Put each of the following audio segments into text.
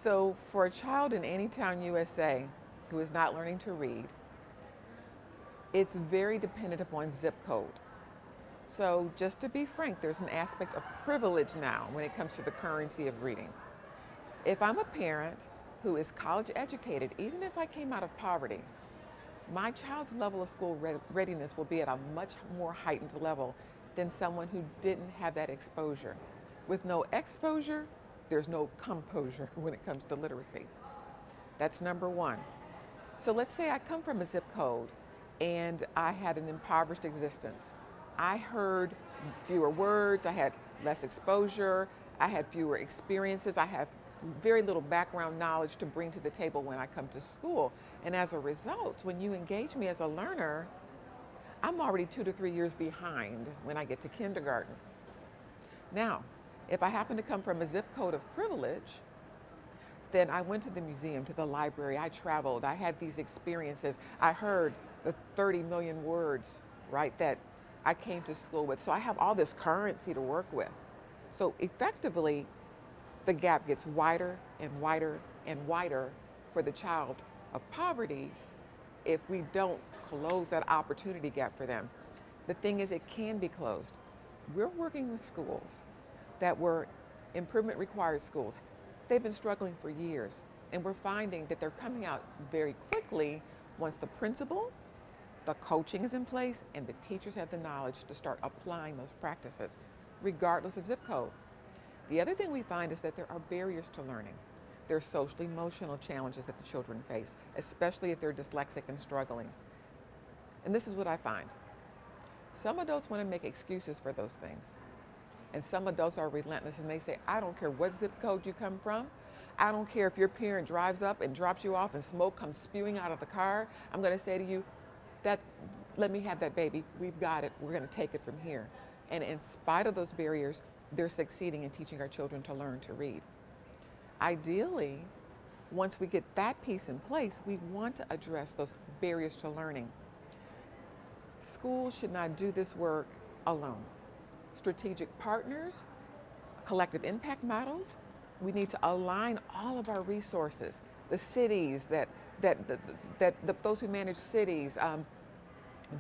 So, for a child in any town, USA, who is not learning to read, it's very dependent upon zip code. So, just to be frank, there's an aspect of privilege now when it comes to the currency of reading. If I'm a parent who is college educated, even if I came out of poverty, my child's level of school readiness will be at a much more heightened level than someone who didn't have that exposure. With no exposure, there's no composure when it comes to literacy. That's number one. So let's say I come from a zip code and I had an impoverished existence. I heard fewer words, I had less exposure, I had fewer experiences, I have very little background knowledge to bring to the table when I come to school. And as a result, when you engage me as a learner, I'm already 2 to 3 years behind when I get to kindergarten. Now, if I happen to come from a zip code of privilege, then I went to the museum, to the library, I traveled, I had these experiences. I heard the 30 million words, right, that I came to school with. So I have all this currency to work with. So effectively, the gap gets wider and wider and wider for the child of poverty if we don't close that opportunity gap for them. The thing is, it can be closed. We're working with schools that were improvement required schools. They've been struggling for years, and we're finding that they're coming out very quickly once the principal, the coaching is in place, and the teachers have the knowledge to start applying those practices, regardless of zip code. The other thing we find is that there are barriers to learning. There are social emotional challenges that the children face, especially if they're dyslexic and struggling. And this is what I find. Some adults want to make excuses for those things. And some adults are relentless and they say, I don't care what zip code you come from. I don't care if your parent drives up and drops you off and smoke comes spewing out of the car. I'm going to say to you, let me have that baby. We've got it. We're going to take it from here. And in spite of those barriers, they're succeeding in teaching our children to learn to read. Ideally, once we get that piece in place, we want to address those barriers to learning. Schools should not do this work alone. Strategic partners, collective impact models, we need to align all of our resources, the cities those who manage cities,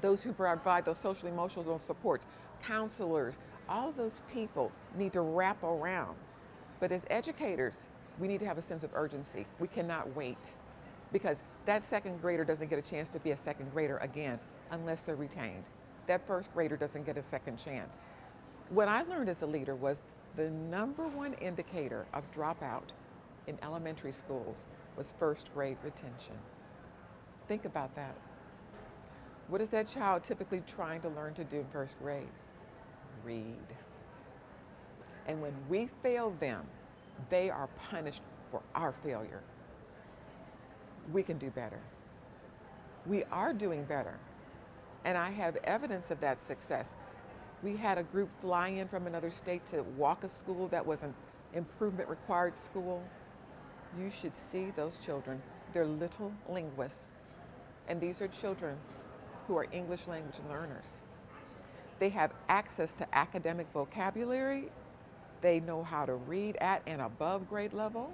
those who provide those social emotional supports, counselors, all of those people need to wrap around. But as educators, we need to have a sense of urgency. We cannot wait because that second grader doesn't get a chance to be a second grader again unless they're retained. That first grader doesn't get a second chance. What I learned as a leader was the number one indicator of dropout in elementary schools was first grade retention. Think about that. What is that child typically trying to learn to do in first grade? Read. And when we fail them, they are punished for our failure. We can do better. We are doing better. And I have evidence of that success. We had a group fly in from another state to walk a school that was an improvement required school. You should see those children. They're little linguists. And these are children who are English language learners. They have access to academic vocabulary. They know how to read at and above grade level.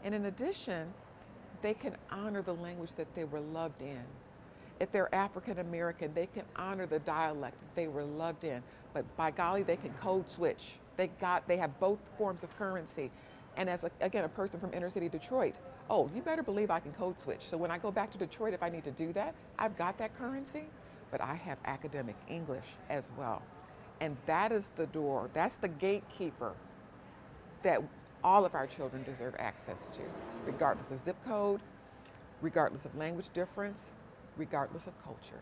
And in addition, they can honor the language that they were loved in. If they're African American, they can honor the dialect that they were loved in. But by golly, they can code switch. They have both forms of currency. And as, a person from inner city Detroit, oh, you better believe I can code switch. So when I go back to Detroit, if I need to do that, I've got that currency, but I have academic English as well. And that is the door, that's the gatekeeper that all of our children deserve access to, regardless of zip code, regardless of language difference, regardless of culture.